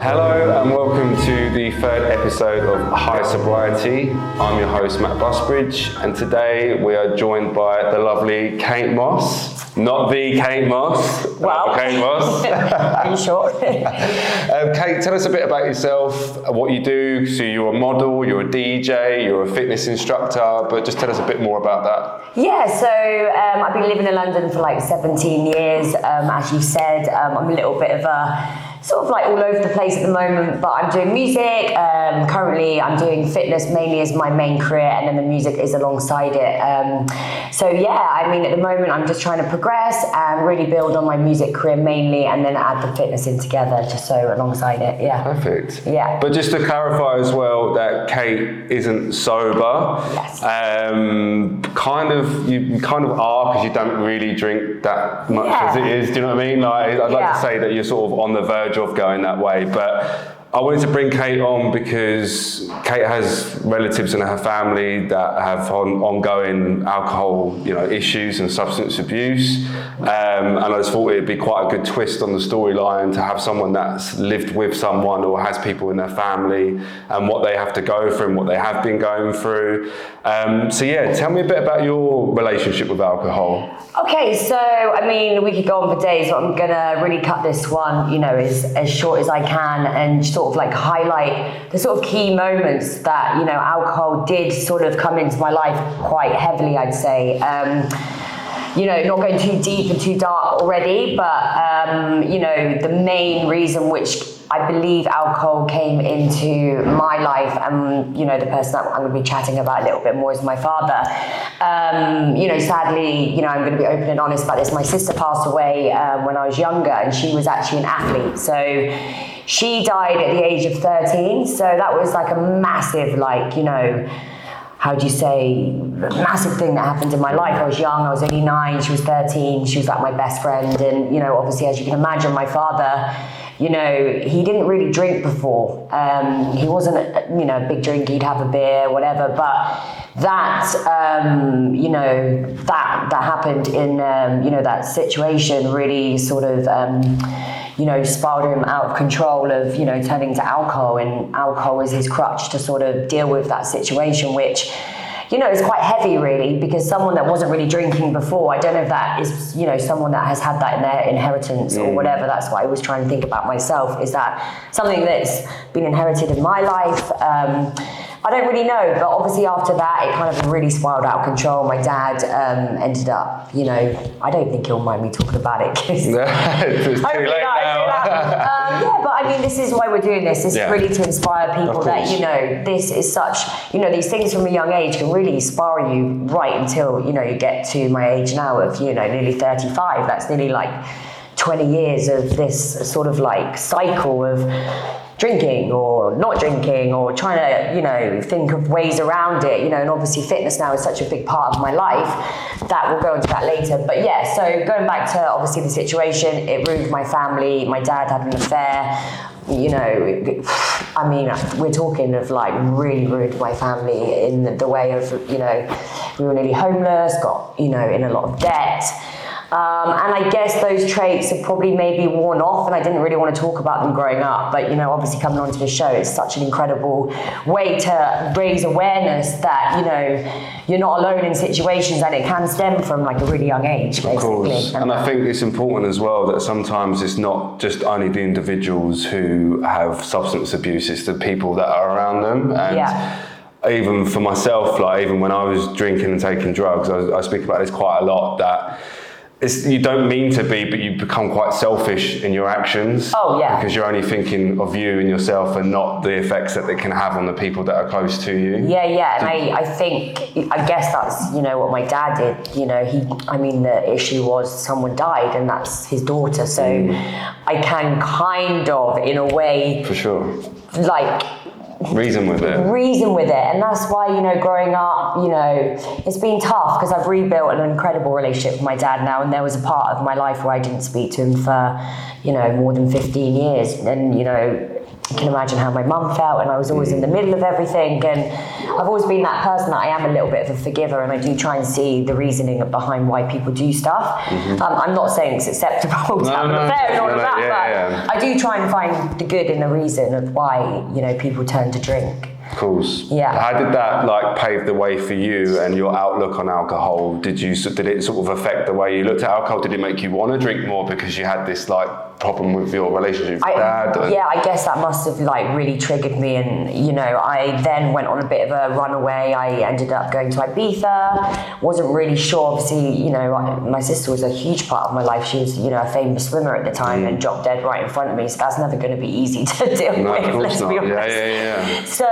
Hello and welcome to the third episode of HighSobriety. I'm your host Matt Busbridge, and today we are joined by the lovely Kate Moss. Not the Kate Moss. Well, Kate Moss. Are you sure? Kate, tell us a bit about yourself, what you do. So you're a model, you're a DJ, you're a fitness instructor, but just tell us a bit more about that. Yeah, so I've been living in London for like 17 years. As you said, I'm a little bit of a sort of like all over the place at the moment, but I'm doing music. Currently I'm doing fitness mainly as my main career, and then the music is alongside it. So yeah, I mean, at the moment I'm just trying to progress and really build on my music career mainly, and then add the fitness in together just so alongside it, yeah. Perfect. Yeah. But just to clarify as well that Kate isn't sober. Yes. You kind of are, because you don't really drink that much as it is, do you know what I mean? Like, I'd like to say that you're sort of on the verge of going that way, but I wanted to bring Kate on because Kate has relatives in her family that have ongoing alcohol, issues and substance abuse, and I just thought it'd be quite a good twist on the storyline to have someone that's lived with someone or has people in their family and what they have to go through and what they have been going through. So yeah, tell me a bit about your relationship with alcohol. Okay, so I mean, we could go on for days, but I'm gonna really cut this one, as short as I can, and sort of like highlight the sort of key moments that, alcohol did sort of come into my life quite heavily, I'd say. Not going too deep and too dark already, but, the main reason which I believe alcohol came into my life, and, the person that I'm going to be chatting about a little bit more is my father. Sadly, I'm going to be open and honest about this. My sister passed away when I was younger, and she was actually an athlete. So she died at the age of 13. So that was like a massive, massive thing that happened in my life. I was young, I was only 9, she was 13, she was like my best friend. And, obviously, as you can imagine, my father, he didn't really drink before. He wasn't, a big drinker, he'd have a beer, whatever. But that, that happened in, that situation really sort of, spiraled him out of control of, turning to alcohol, and alcohol was his crutch to sort of deal with that situation, which, is quite heavy really, because someone that wasn't really drinking before, I don't know if that is, someone that has had that in their inheritance or whatever. That's what I was trying to think about myself. Is that something that's been inherited in my life? I don't really know, but obviously after that, it kind of really spiraled out of control. My dad ended up, I don't think he'll mind me talking about it, because it's too late now. Yeah, but I mean, this is why we're doing this. This is really to inspire people that, this is such, these things from a young age can really inspire you right until, you get to my age now of, nearly 35. That's nearly like 20 years of this sort of like cycle of drinking or not drinking, or trying to, think of ways around it, and obviously fitness now is such a big part of my life that we'll go into that later. But yeah, so going back to obviously the situation, it ruined my family. My dad had an affair. I mean, we're talking of like really ruined my family in the way of, we were nearly homeless, got, in a lot of debt. And I guess those traits have probably maybe worn off, and I didn't really want to talk about them growing up. But, obviously coming onto the show, it's such an incredible way to raise awareness that, you're not alone in situations, and it can stem from like a really young age, basically. Of course. And I think it's important as well that sometimes it's not just only the individuals who have substance abuse, it's the people that are around them. And even for myself, like even when I was drinking and taking drugs, I speak about this quite a lot, that you don't mean to be, but you become quite selfish in your actions. Oh, yeah. Because you're only thinking of you and yourself and not the effects that it can have on the people that are close to you. Yeah. And I guess that's, what my dad did. The issue was someone died, and that's his daughter. So I can kind of, in a way, for sure, like, reason with it. And that's why, you know, growing up, you know, it's been tough because I've rebuilt an incredible relationship with my dad now, and there was a part of my life where I didn't speak to him for, you know, more than 15 years. And, you know, you can imagine how my mum felt, and I was always in the middle of everything, and I've always been that person that I am a little bit of a forgiver, and I do try and see the reasoning behind why people do stuff. I'm not saying it's acceptable to have an affair and all of that, but I do try and find the good in the reason of why, you know, people turn to drink. Of course. Yeah. How did that like pave the way for you and your outlook on alcohol? Did it sort of affect the way you looked at alcohol? Did it make you want to drink more because you had this like problem with your relationship with dad? Yeah, I guess that must have like really triggered me, and you know, I then went on a bit of a runaway. I ended up going to Ibiza. Wasn't really sure. Obviously, you know, my sister was a huge part of my life. She was, you know, a famous swimmer at the time and dropped dead right in front of me. So that's never going to be easy to deal with. Let's be honest. Yeah. So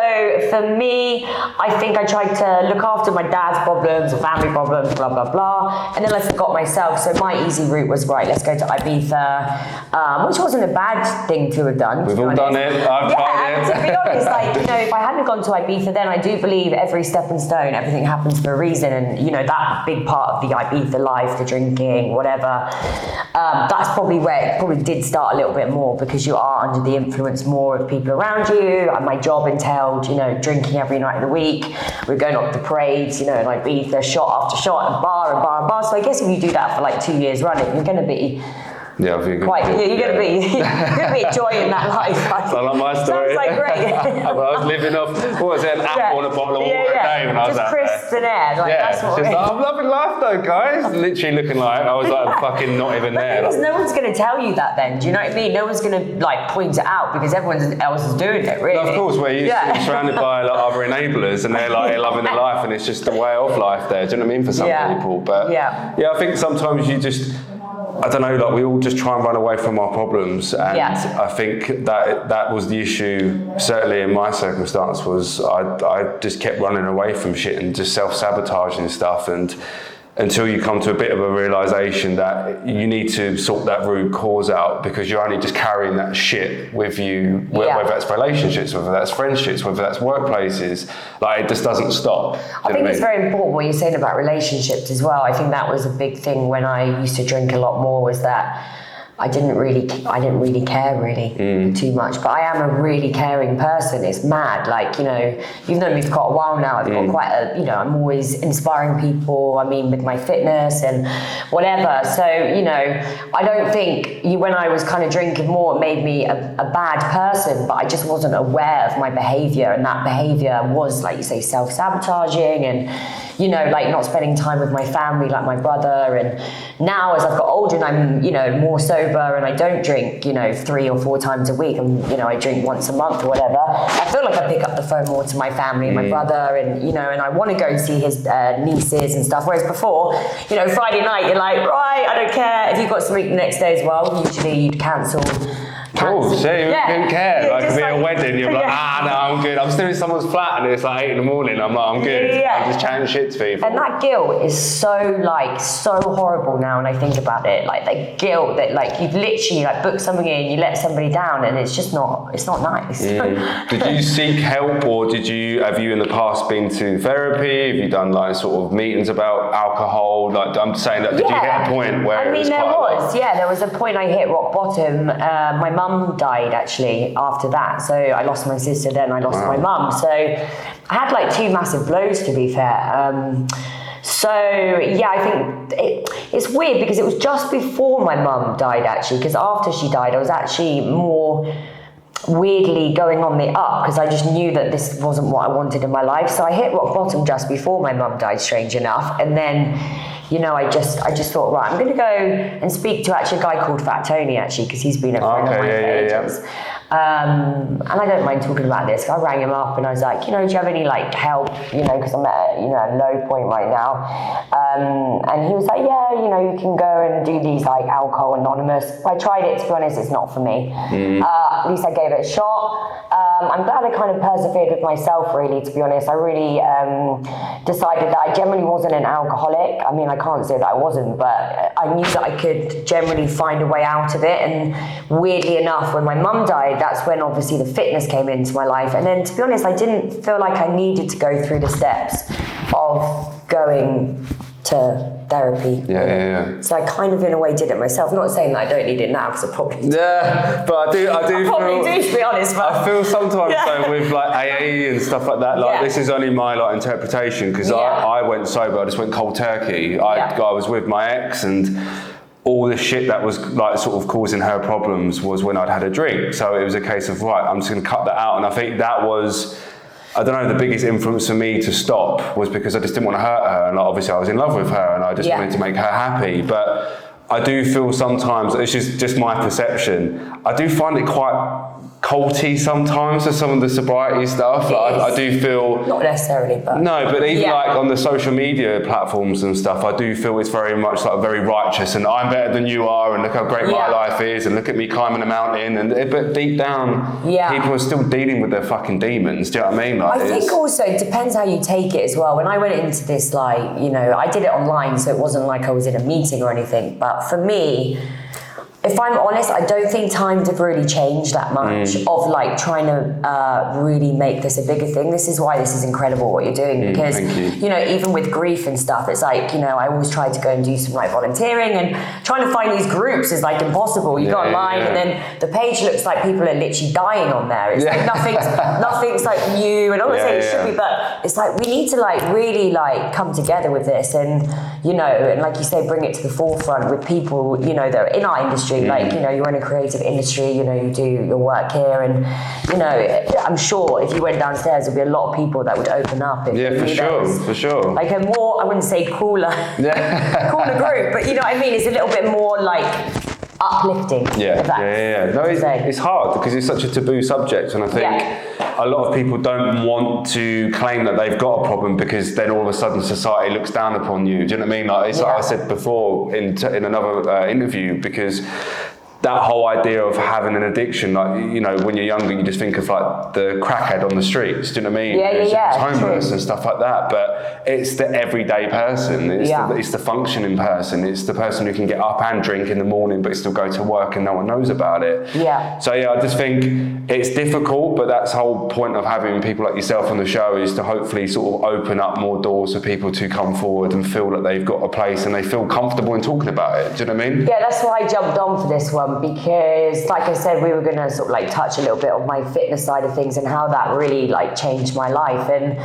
for me, I think I tried to look after my dad's problems, or family problems, blah blah blah, and then I forgot myself. So my easy route was, right, let's go to Ibiza, which wasn't a bad thing to have done. We've all done it. I've tried it. To be honest, like, you know, if I hadn't gone to Ibiza, then I do believe every stepping stone, everything happens for a reason, and you know, that big part of the Ibiza life, the drinking, whatever, that's probably where it probably did start a little bit more, because you are under the influence more of people around you. And my job entailed, you know, drinking every night of the week. We're going up the parades, you know, and Ibiza, shot after shot, and bar. So I guess if you do that for like 2 years running, you're going to be you're gonna be enjoying that life. I like my story. Sounds like great. I was living off, what was it, an apple and a bottle of water a day when I was out there. Just crisp and air. Like, that's what just like, I'm loving life though, guys. Literally looking like I was like fucking not even there. Because no one's going to tell you that then. Do you know what I mean? No one's going to like point it out because everyone else is doing it, really. No, of course, we're surrounded by like, other enablers, and they're like loving their life, and it's just the way of life there. Do you know what I mean? For some people. But yeah, I think sometimes you just, I don't know, like we all just try and run away from our problems, and I think that was the issue, certainly in my circumstance, was I just kept running away from shit and just self-sabotaging stuff, and until you come to a bit of a realization that you need to sort that root cause out, because you're only just carrying that shit with you, whether that's relationships, whether that's friendships, whether that's workplaces, like it just doesn't stop. I think it's very important what you're saying about relationships as well. I think that was a big thing when I used to drink a lot more, was that I didn't really care too much, but I am a really caring person. It's mad. Like, you know, you've known me for quite a while now. I've got quite a, you know, I'm always inspiring people. I mean, with my fitness and whatever. So, you know, I don't think when I was kind of drinking more, it made me a bad person, but I just wasn't aware of my behavior. And that behavior was, like you say, self-sabotaging and, you know, like not spending time with my family, like my brother. And now as I've got older and I'm, you know, more sober and I don't drink, you know, 3 or 4 times a week, and, you know, I drink once a month or whatever, I feel like I pick up the phone more to my family and my brother, and, you know, and I want to go and see his nieces and stuff. Whereas before, you know, Friday night, you're like, right, I don't care. If you've got something the next day as well, usually you'd cancel. Cool, so you didn't care. Like, if you're a wedding, you're like, no, I'm good. I'm still in someone's flat and it's like 8 in the morning. I'm like, I'm good. I'm just chatting shit to people. And that guilt is so horrible now when I think about it. Like, the guilt that, like, you've literally, like, booked something in, you let somebody down, and it's just not, it's not nice. Did you seek help, or have you in the past been to therapy? Have you done, like, sort of meetings about alcohol? Like, I'm saying that, did you hit a point where there was a point I hit rock bottom. My mum died actually after that, so I lost my sister, then I lost my mum, so I had like 2 massive blows, to be fair. So yeah, I think it's weird because it was just before my mum died actually, because after she died I was actually more weirdly going on the up, because I just knew that this wasn't what I wanted in my life. So I hit rock bottom just before my mum died, strange enough, and then, you know, I just thought, right, I'm going to go and speak to actually a guy called Fat Tony, actually, because he's been a friend of mine for ages. And I don't mind talking about this. I rang him up and I was like, you know, do you have any like help? You know, because I'm at a low point right now. And he was like, yeah, you know, you can go and do these like Alcohol Anonymous. I tried it, to be honest, it's not for me. At least I gave it a shot. I'm glad I kind of persevered with myself, really, to be honest. I really decided that I generally wasn't an alcoholic. I mean, I can't say that I wasn't, but I knew that I could generally find a way out of it. And weirdly enough, when my mum died, that's when obviously the fitness came into my life. And then, to be honest, I didn't feel like I needed to go through the steps of going to therapy. Yeah. So I kind of in a way did it myself. Not saying that I don't need it now, because I probably do. Yeah, but I do probably feel, do, to be honest. But I feel sometimes though with like AA and stuff like that, like this is only my like interpretation, because I went sober, I just went cold turkey. I was with my ex, and all the shit that was like sort of causing her problems was when I'd had a drink. So it was a case of, right, I'm just gonna cut that out. And I think that was, I don't know, the biggest influence for me to stop was because I just didn't want to hurt her, and like, obviously I was in love with her and I just wanted to make her happy. But I do feel sometimes, it's just my perception, I do find it quite culty sometimes for some of the sobriety stuff. I do feel, not necessarily, but no, but even like on the social media platforms and stuff, I do feel it's very much like very righteous, and I'm better than you are, and look how great my life is, and look at me climbing a mountain, and but deep down, people are still dealing with their fucking demons. Do you know what I mean? Like, I think also it depends how you take it as well. When I went into this, like, you know, I did it online, so it wasn't like I was in a meeting or anything. But for me, if I'm honest, I don't think times have really changed that much of like trying to really make this a bigger thing. This is why this is incredible what you're doing, because you know, even with grief and stuff, it's like, you know, I always try to go and do some like volunteering, and trying to find these groups is like impossible. You go online and then the page looks like people are literally dying on there. It's like nothing's like new, and I'm not saying it should be, but it's like we need to like really like come together with this, and you know, and like you say, bring it to the forefront with people, you know, that are in our industry. Like, you know, you're in a creative industry, you know, you do your work here, and, you know, I'm sure if you went downstairs, there'd be a lot of people that would open up. For sure. Like a more, I wouldn't say cooler group, but you know what I mean? It's a little bit more like uplifting. No, it's hard because it's such a taboo subject, and I think a lot of people don't want to claim that they've got a problem, because then all of a sudden society looks down upon you. Do you know what I mean? Like, it's like I said before in another interview, because that whole idea of having an addiction, like, you know, when you're younger, you just think of like the crackhead on the streets, do you know what I mean? It's homeless and stuff like that, but it's the everyday person, it's the functioning person, it's the person who can get up and drink in the morning but still go to work and no one knows about it. So I just think it's difficult, but that's the whole point of having people like yourself on the show, is to hopefully sort of open up more doors for people to come forward and feel that they've got a place and they feel comfortable in talking about it. Do you know what I mean? Yeah, that's why I jumped on for this one, because like I said, we were going to sort of like touch a little bit on my fitness side of things and how that really like changed my life. And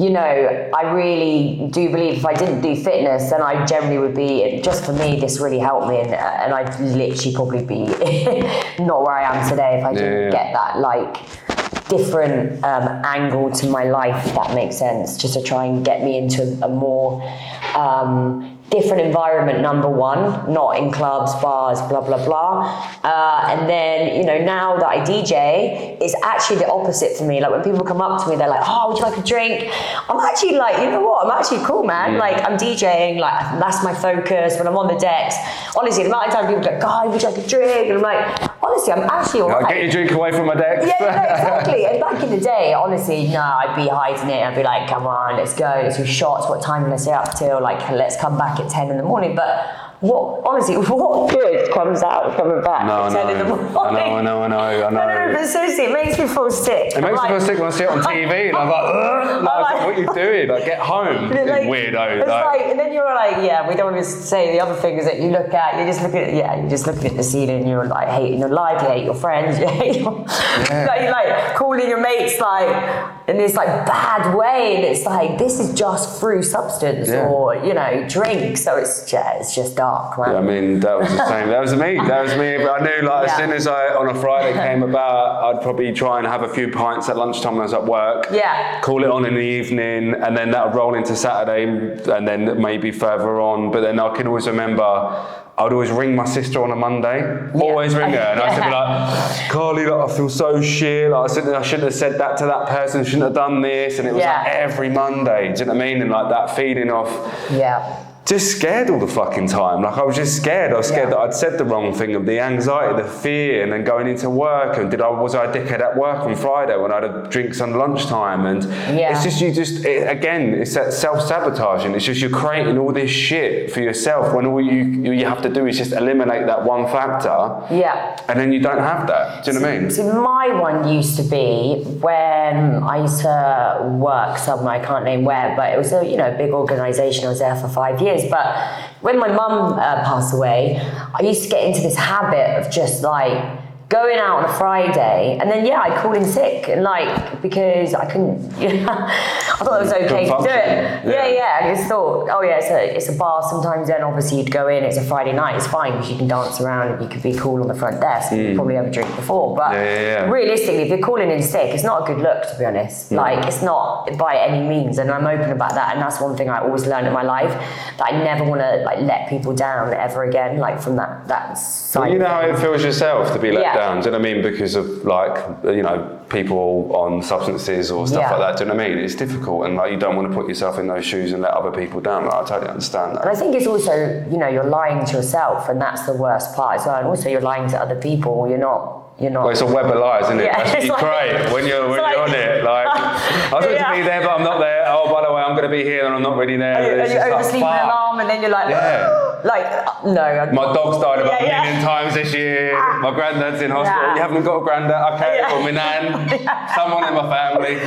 you know, I really do believe if I didn't do fitness, then I generally would be, just for me, this really helped me, and I'd literally probably be not where I am today if I didn't get that like different angle to my life, if that makes sense, just to try and get me into a more different environment, number one, not in clubs, bars, blah, blah, blah. And then, you know, now that I DJ, it's actually the opposite for me. Like when people come up to me, they're like, oh, would you like a drink? I'm actually like, you know what? I'm actually cool, man. Like I'm DJing, like that's my focus. When I'm on the decks, honestly, the amount of times people go, guy, would you like a drink? And I'm like, honestly, I'm actually all right. Get your drink away from my decks. Yeah, no, exactly. And back in the day, honestly, no, I'd be hiding it. I'd be like, come on, let's go. Let's do shots. What time can I stay up till? Like, let's come back at 10 in the morning. But what good comes out coming back at 10 in the morning? I know. No, but seriously, it makes me feel sick. It makes me feel sick when I see it on TV, and I'm like, what are you doing? Like, get home, like, weirdo. It's like, and then you're like, we don't want to say the other things that you look at. You're just looking at the ceiling, and you're like hating your life, you hate your friends, you hate your, you're like calling your mates like in this like bad way, and it's like, this is just through substance or, you know, drink. So it's just dark, man. Yeah, I mean, that was the same. That was me. But I knew, like, as soon as on a Friday came about, I'd probably try and have a few pints at lunchtime when I was at work. Call it on in the evening, and then that would roll into Saturday, and then maybe further on. But then I can always remember, I would always ring my sister on a Monday. Always ring her, and I would be like, Carly, like, I feel so shit. Like, I shouldn't have said that to that person. Shouldn't have done this. And it was like every Monday. Do you know what I mean? And like that feeling of. just scared all the fucking time. Like I was just scared. I was scared that I'd said the wrong thing, of the anxiety, the fear, and then going into work. And was I a dickhead at work on Friday when I had drinks on lunchtime? And it's just again, it's that self-sabotaging. It's just you're creating all this shit for yourself when all you have to do is just eliminate that one factor. Yeah. And then you don't have that. Do you know what I mean? So my one used to be when I used to work somewhere, I can't name where, but it was a big organisation. I was there for 5 years. But when my mum passed away, I used to get into this habit of just like going out on a Friday, and then I called in sick, and like because I couldn't, I thought it was okay to do it. I just thought, it's a bar. Sometimes then obviously you'd go in. It's a Friday night. It's fine because you can dance around and you could be cool on the front desk. You probably have a drink before, but realistically, if you're calling in sick, it's not a good look, to be honest. Like it's not by any means, and I'm open about that. And that's one thing I always learned in my life, that I never want to like let people down ever again. Like from that side. Well, you know how it feels yourself to be let down. Do you know what I mean? Because of like, people on substances or stuff like that. Do you know what I mean? It's difficult, and like you don't want to put yourself in those shoes and let other people down. Like, I totally understand that. And I think it's also, you're lying to yourself, and that's the worst part as well. And also you're lying to other people. You're not. Well, it's a web of lies, isn't it? That's what you create when you're on it. Like, I was meant to be there, but I'm not there. Oh, by the way, I'm going to be here, and I'm not really there. And you oversleep an alarm, and then you're like, no. My dog's died about a million times this year. My granddad's in hospital. You haven't got a granddad? Okay, or my nan. Someone in my family.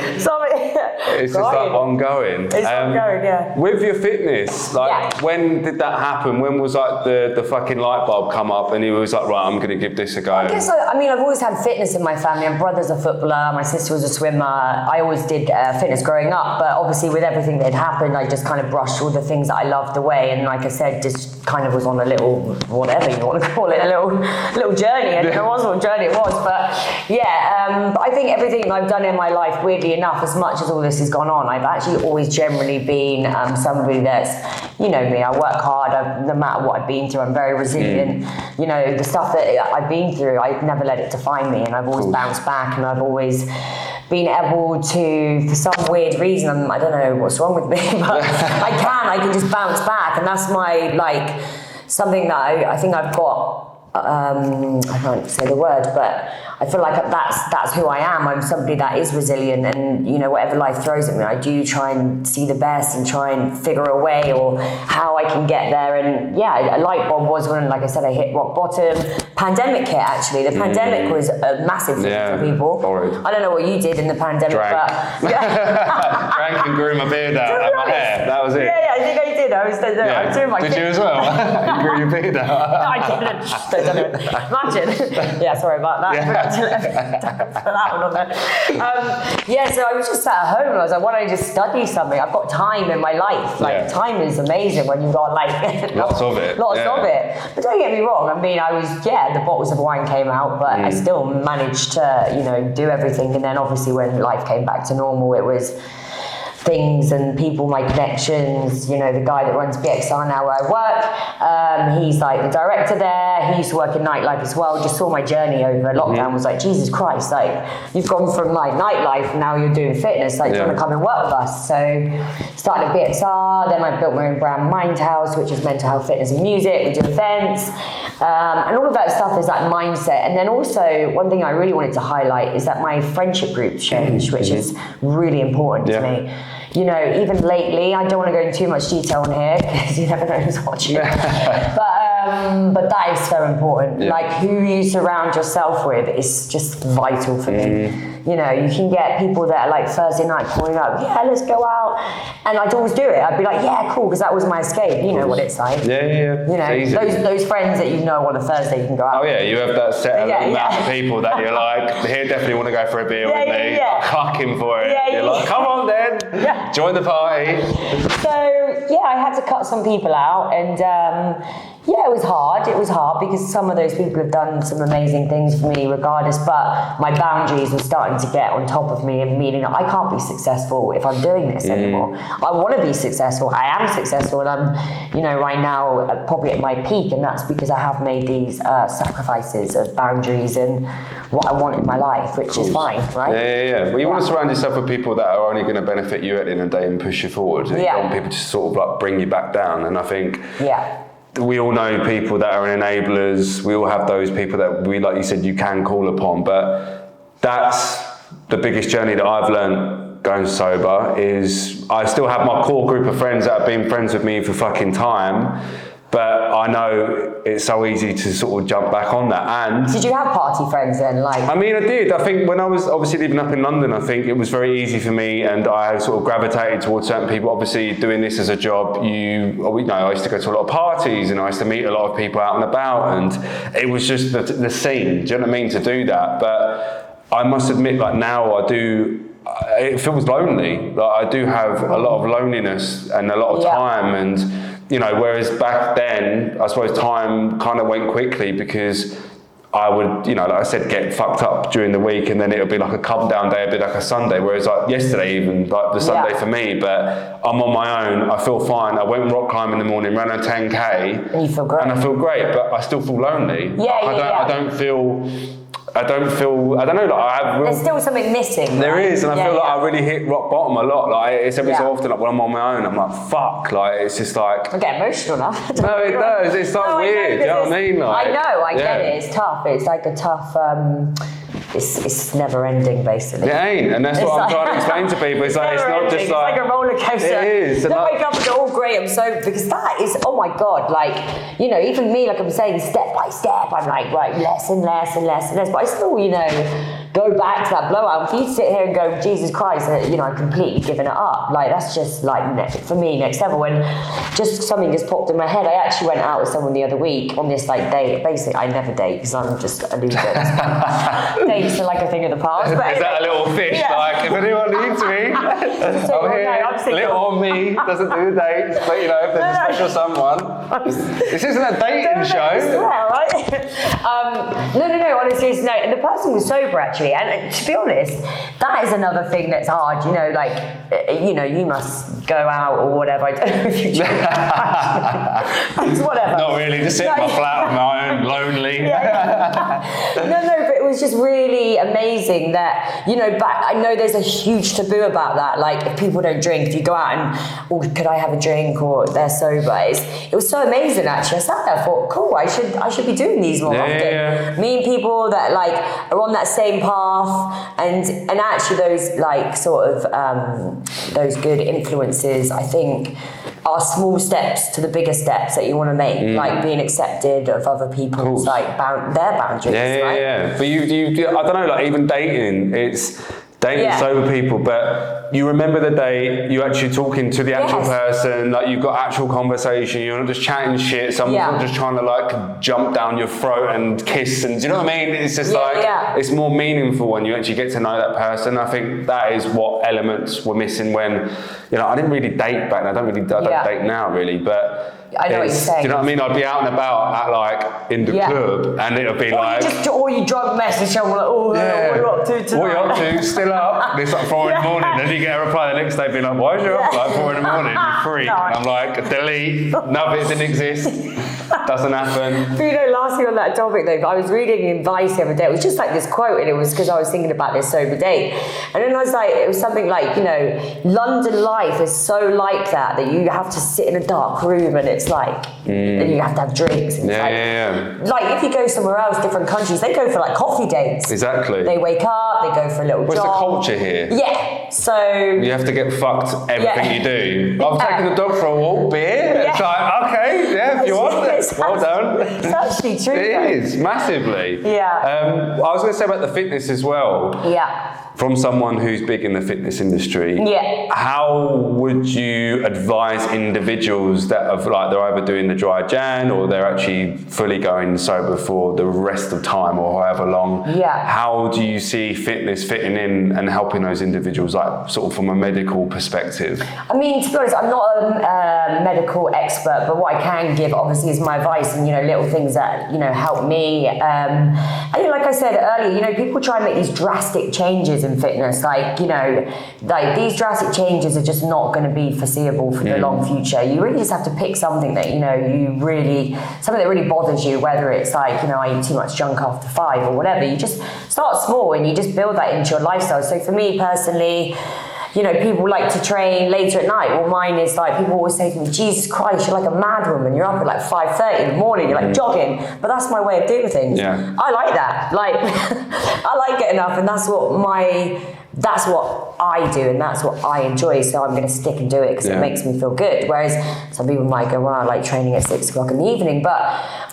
It's just like ongoing. It's ongoing, With your fitness, like, when did that happen? When was like the fucking light bulb come up, and he was like, right, I'm going to give this a go? I guess, I've always had fitness in my family. My brother's a footballer, my sister was a swimmer. I always did fitness growing up, but obviously with everything that had happened, I just kind of brushed all the things that I loved away, and like I said, just kind of was on a little, whatever you want to call it, a little journey. I don't know what journey it was, but but I think everything I've done in my life, weirdly enough, as much as all this has gone on, I've actually always generally been somebody that's, me, I work hard, no matter what I've been through, I'm very resilient. The stuff that I've been through, I've never let it define me, and I've always bounced back, and I've always been able to, for some weird reason, I don't know what's wrong with me, but I can just bounce back, and that's my, like, something that I think I've got, I can't say the word, but I feel like that's who I am. I'm somebody that is resilient, and whatever life throws at me, I do try and see the best and try and figure a way or how I can get there. And a light bulb was when, like I said, I hit rock bottom. Pandemic hit, actually. The pandemic was a massive thing for people. Horrid. I don't know what you did in the pandemic, but drank and grew my beard out and my hair. That was it. I think I did. I was doing my. Did you as well? You grew your beard out. No, I didn't. Imagine. Sorry about that. Put that one on there. So I was just sat at home. I was like, why don't I just study something? I've got time in my life. Like time is amazing when you've got like lots of it. Lots of it. But don't get me wrong. I mean, I was the bottles of wine came out, but I still managed to do everything. And then obviously when life came back to normal, it was things and people, my connections, the guy that runs BXR now where I work, he's like the director there, he used to work in nightlife as well, just saw my journey over lockdown, was like, Jesus Christ, like, you've gone from like nightlife and now you're doing fitness, like, do you want to come and work with us? So, started at BXR, then I built my own brand, Mindhouse, which is mental health, fitness and music, we do events, and all of that stuff is like mindset. And then also, one thing I really wanted to highlight is that my friendship group changed, which is really important to me. Even lately, I don't want to go into too much detail on here because you never know who's watching. But that is so important. Like, who you surround yourself with is just vital for me. You can get people that are like Thursday night calling up, let's go out. And I'd always do it. I'd be like, cool, because that was my escape. You know what it's like. Those friends that on a Thursday you can go out. Oh yeah, you have that set amount of people that you're like, here definitely want to go for a beer with me. Fucking for it. You're like, come on then, join the party. So I had to cut some people out, and Yeah, it was hard. It was hard because some of those people have done some amazing things for me regardless, but my boundaries were starting to get on top of me, and meaning that I can't be successful if I'm doing this anymore. I want to be successful. I am successful, and I'm, right now probably at my peak, and that's because I have made these sacrifices of boundaries and what I want in my life, which is fine, right? Yeah. Well, you want to surround yourself with people that are only going to benefit you at the end of the day and push you forward. You don't want people to sort of like bring you back down, and I think we all know people that are enablers. We all have those people that we, like you said, you can call upon. But that's the biggest journey that I've learned going sober is I still have my core group of friends that have been friends with me for fucking time. But I know it's so easy to sort of jump back on that. And did you have party friends then? I mean, I did. I think when I was obviously living up in London, I think it was very easy for me, and I sort of gravitated towards certain people. Obviously, doing this as a job, I used to go to a lot of parties, and I used to meet a lot of people out and about, and it was just the scene. Do you know what I mean? To do that, but I must admit, like now, I do. It feels lonely. Like I do have a lot of loneliness and a lot of time, and. Whereas back then, I suppose time kind of went quickly because I would, like I said, get fucked up during the week, and then it would be like a come down day, a bit like a Sunday. Whereas like yesterday, even like the Sunday for me, but I'm on my own. I feel fine. I went rock climbing in the morning, ran a 10K, and you feel great. And I feel great, but I still feel lonely. I don't feel. I don't know, like there's still something missing. There is, and I feel like I really hit rock bottom a lot. Like it's every so often, like when I'm on my own, I'm like, fuck, like it's just like. I get emotional now. No, it does. It's like weird. You know what I mean? Like, I know. I get it. It's tough. It's like a tough. It's never ending, basically. It ain't, and that's what I'm trying to explain to people. It's like it's not just like it's like a roller coaster. It is. Don't wake up and go, oh great, I'm so, because that is, oh my god, like even me, like I'm saying, step by step, I'm like right, less and less and less and less, but I still go back to that blowout. For you to sit here and go, Jesus Christ, I've completely given it up. Like that's just like for me next level. And just something just popped in my head. I actually went out with someone the other week on this like date. Basically, I never date because I'm just a loser. Dates are like a thing of the past. But is that a little fish? Like if anyone needs me, I'm here. Little on me doesn't do dates, but if there's a special someone, this isn't a dating show. Swear, right? No. Honestly, it's no. And the person was sober actually. And to be honest, that is another thing that's hard. You must go out or whatever. I don't know if you do. Whatever. Not really. Just sit in my flat on my own, lonely. No, but it was just really amazing that I know there's a huge taboo about that. Like if people don't drink, if you go out and, could I have a drink, or they're sober. It was so amazing actually. I sat there, I thought, cool. I should be doing these more often. Yeah. Meeting people that are on that same path, and actually those sort of those good influences, I think, are small steps to the bigger steps that you want to make, like being accepted of other people's their boundaries. Yeah. But you I don't know, like even dating, it's dating sober people, but you remember the day you actually talking to the actual person, like you've got actual conversation, you're not just chatting shit, someone's not just trying to like jump down your throat and kiss, and do you know what I mean? It's just it's more meaningful when you actually get to know that person. I think that is what elements were missing when, I didn't really date back then, I don't date now really, but I know what you're saying. Do you know what I mean? I'd be out and about in the club, and it'll be or you drunk message someone like, what are you up to tonight? What are you up to? Still up? It's like 4 in the morning. Then you get a reply the next day being like, why is you up like 4 in the morning? You freak. No. And I'm like, delete. No, it didn't exist. Doesn't happen. But lastly on that topic though, I was reading advice the other day. It was just like this quote, and it was because I was thinking about this sober date. And then I was like, it was something like, London life is so like that you have to sit in a dark room, and it's like, and you have to have drinks. And like if you go somewhere else, different countries, they go for like coffee dates. Exactly. They wake up, they go for a little jog. What's the culture here? Yeah. So you have to get fucked everything you do. I'm taking the dog for a walk, beer. It's like, okay, if you want it. Well done. It's actually true. It is, massively. Yeah. I was going to say about the fitness as well. Yeah. from someone who's big in the fitness industry, how would you advise individuals that have like they're either doing the dry Jan or they're actually fully going sober for the rest of time or however long? How do you see fitness fitting in and helping those individuals, like sort of from a medical perspective? I mean, to be honest, I'm not a medical expert, but what I can give obviously is my advice and, you know, little things that, you know, help me. I think, like I said earlier, you know, people try and make these drastic changes in fitness, like, you know, like these drastic changes are just not going to be foreseeable for the long future. You really just have to pick something that, you know, something that really bothers you, whether it's like, you know, I eat too much junk after 5 or whatever. You just start small and you just build that into your lifestyle. So for me personally, you know, people like to train later at night. Well, mine is like, people always say to me, Jesus Christ, you're like a mad woman. You're up at like 5:30 in the morning, you're like jogging. But that's my way of doing things. I like that. Like, I like getting up, and that's what I do, and that's what I enjoy. So I'm going to stick and do it because it makes me feel good. Whereas some people might go, well, I like training at 6 o'clock in the evening. But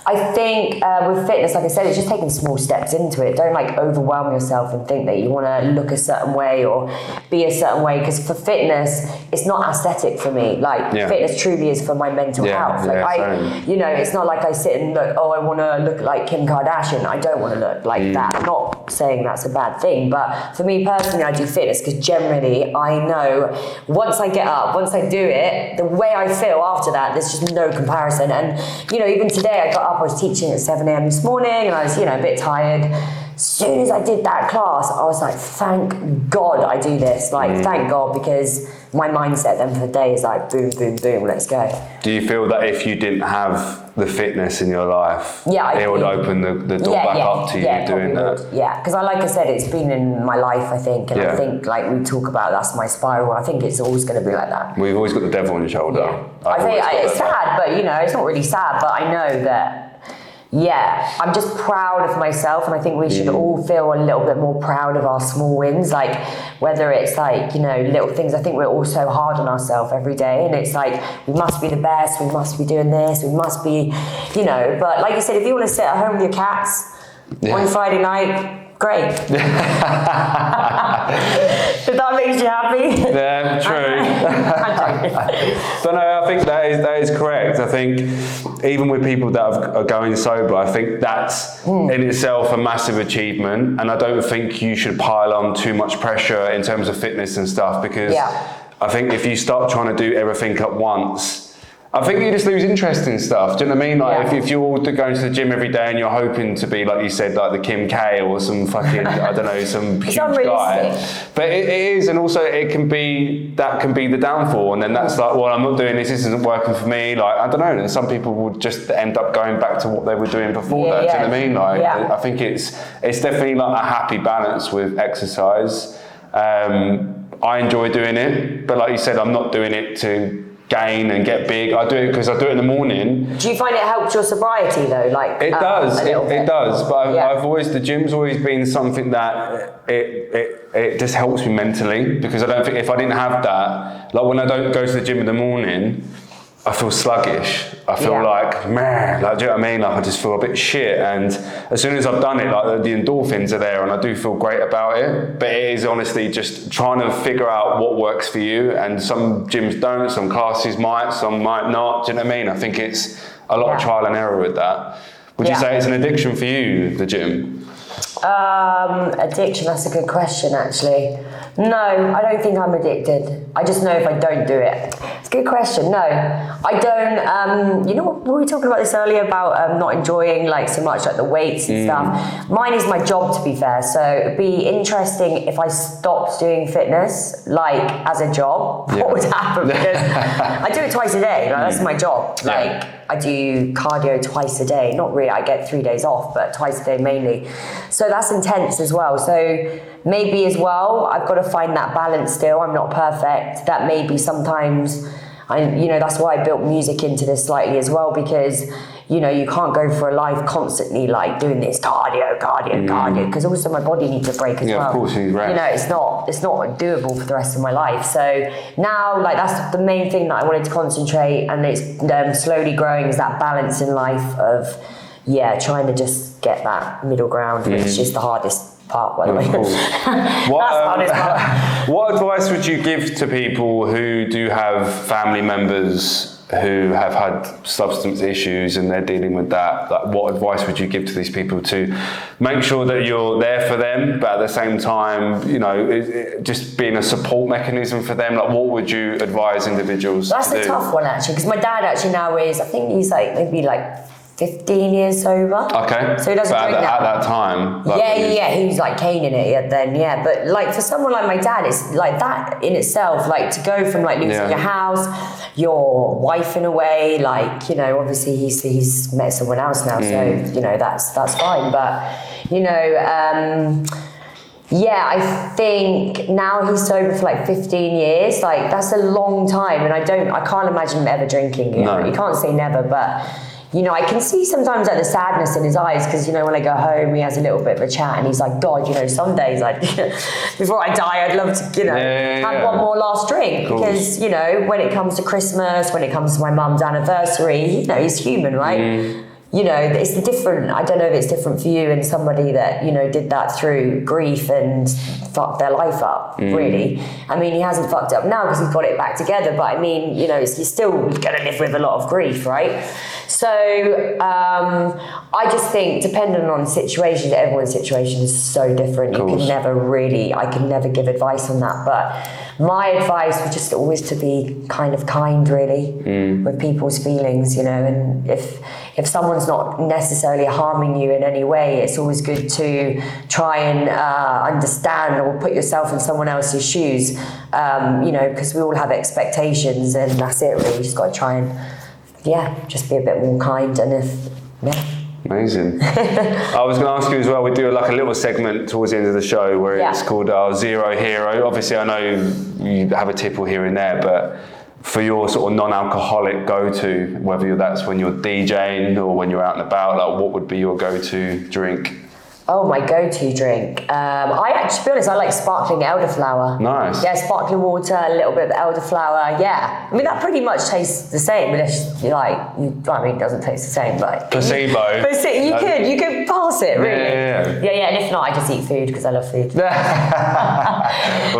I think with fitness, like I said, it's just taking small steps into it. Don't like overwhelm yourself and think that you want to look a certain way or be a certain way. Because for fitness, it's not aesthetic for me. Like fitness truly is for my mental health. Like you know, it's not like I sit and look, oh, I want to look like Kim Kardashian. I don't want to look like that. I'm not saying that's a bad thing, but for me personally, I do fitness because generally I know once I get up, once I do it, the way I feel after that, there's just no comparison. And you know, even today I got up, I was teaching at 7 a.m. this morning and I was, you know, a bit tired. As soon as I did that class, I was like, thank God I do this. Like, thank God, because my mindset then for the day is like, boom, boom, boom, let's go. Do you feel that if you didn't have the fitness in your life, it would open the door back up to you doing that? Yeah, because like I said, it's been in my life, I think, and I think like we talk about, that's my spiral. I think it's always going to be like that. We've always got the devil on your shoulder. I think it's sad, but you know, it's not really sad, but I know that I'm just proud of myself, and I think we should all feel a little bit more proud of our small wins, like whether it's like, you know, little things. I think we're all so hard on ourselves every day, and it's like, we must be the best, we must be doing this, we must be, you know, but like you said, if you want to sit at home with your cats on Friday night, great. If that makes you happy. Yeah, true. But no, I think that is correct. I think even with people that are going sober, I think that's in itself a massive achievement. And I don't think you should pile on too much pressure in terms of fitness and stuff, because I think if you start trying to do everything at once, I think you just lose interest in stuff. Do you know what I mean? Like if you're going to the gym every day and you're hoping to be, like you said, like the Kim K or some fucking, I don't know, some huge guy. But it is, and also that can be the downfall. And then that's like, well, I'm not doing this isn't working for me. Like, I don't know. And some people would just end up going back to what they were doing before that. Do you know what I mean? Like, I think it's definitely like a happy balance with exercise. I enjoy doing it, but like you said, I'm not doing it to gain and get big. I do it because I do it in the morning. Do you find it helps your sobriety though? Like it does. It does. But I've always, the gym's always been something that it just helps me mentally, because I don't think if I didn't have that, like when I don't go to the gym in the morning, I feel sluggish. I feel like, man, like, do you know what I mean? Like I just feel a bit shit. And as soon as I've done it, like the endorphins are there and I do feel great about it. But it is honestly just trying to figure out what works for you. And some gyms don't, some classes might, some might not. Do you know what I mean? I think it's a lot of trial and error with that. Would you say it's an addiction for you, the gym? Addiction, that's a good question actually. No, I don't think I'm addicted. I just know if I don't do it. It's a good question. No, I don't. You know, were we talking about this earlier about not enjoying like so much like the weights and stuff? Mine is my job, to be fair. So it'd be interesting if I stopped doing fitness like as a job. What would happen? Because I do it twice a day. Like, that's my job. Like I do cardio twice a day. Not really. I get 3 days off, but twice a day mainly. So that's intense as well. So maybe as well, I've got to find that balance still. I'm not perfect. That maybe sometimes, that's why I built music into this slightly as well, because, you can't go for a life constantly like doing this cardio, because also my body needs a break as well. Of course, it's not doable for the rest of my life. So now, like, that's the main thing that I wanted to concentrate, and it's slowly growing, is that balance in life of, trying to just get that middle ground, which is the hardest part, by the way. What advice would you give to people who do have family members who have had substance issues and they're dealing with that? Like, what advice would you give to these people to make sure that you're there for them, but at the same time, you know, just being a support mechanism for them? Like, what would you advise individuals That's to do? a tough one, actually, because my dad actually now is, I think he's like maybe like 15 years sober. Okay. So he doesn't drink now. At that time. He was like caning it then, yeah. But like for someone like my dad, it's like that in itself, like to go from like losing your house, your wife in a way, like, you know, obviously he's met someone else now, so, you know, that's fine. But, you know, I think now he's sober for like 15 years. Like, that's a long time, and I can't imagine him ever drinking. You know? You can't say never, but you know, I can see sometimes like the sadness in his eyes, because, you know, when I go home, he has a little bit of a chat and he's like, God, you know, some days, like, before I die, I'd love to, you know, have one more last drink. Because, you know, when it comes to Christmas, when it comes to my mum's anniversary, you know, he's human, right? You know, it's different. I don't know if it's different for you and somebody that, you know, did that through grief and fucked their life up, really. I mean, he hasn't fucked up now because he's got it back together, but I mean, you know, you're still going to live with a lot of grief, right? So I just think, depending on situations, everyone's situation is so different. You can never really, I can never give advice on that, but my advice was just always to be kind of kind, really, with people's feelings, you know, and if someone's not necessarily harming you in any way, it's always good to try and understand or put yourself in someone else's shoes, you know, because we all have expectations, and that's it, really. You just got to try and, just be a bit more kind, and Amazing. I was going to ask you as well, we do like a little segment towards the end of the show where it's called our Zero Hero. Obviously, I know you have a tipple here and there, but for your sort of non-alcoholic go-to, whether that's when you're DJing or when you're out and about, like, what would be your go-to drink? Oh, my go-to drink. I actually, to be honest, I like sparkling elderflower. Nice. Yeah, sparkling water, a little bit of elderflower. Yeah, I mean that pretty much tastes the same, but it's like, I mean, it doesn't taste the same, but placebo. But you could pass it, really. Yeah. And if not, I just eat food because I love food. With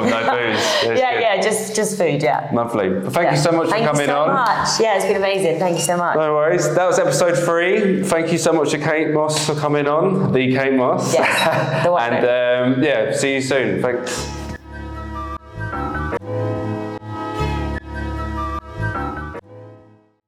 no booze. Just food. Yeah. Lovely. Well, thank you so much for coming on. Thank you so much. Yeah, it's been amazing. Thank you so much. No worries. That was episode 3. Thank you so much to Kate Moss for coming on. The Kate Moss. Yes. The one. And see you soon. Thanks.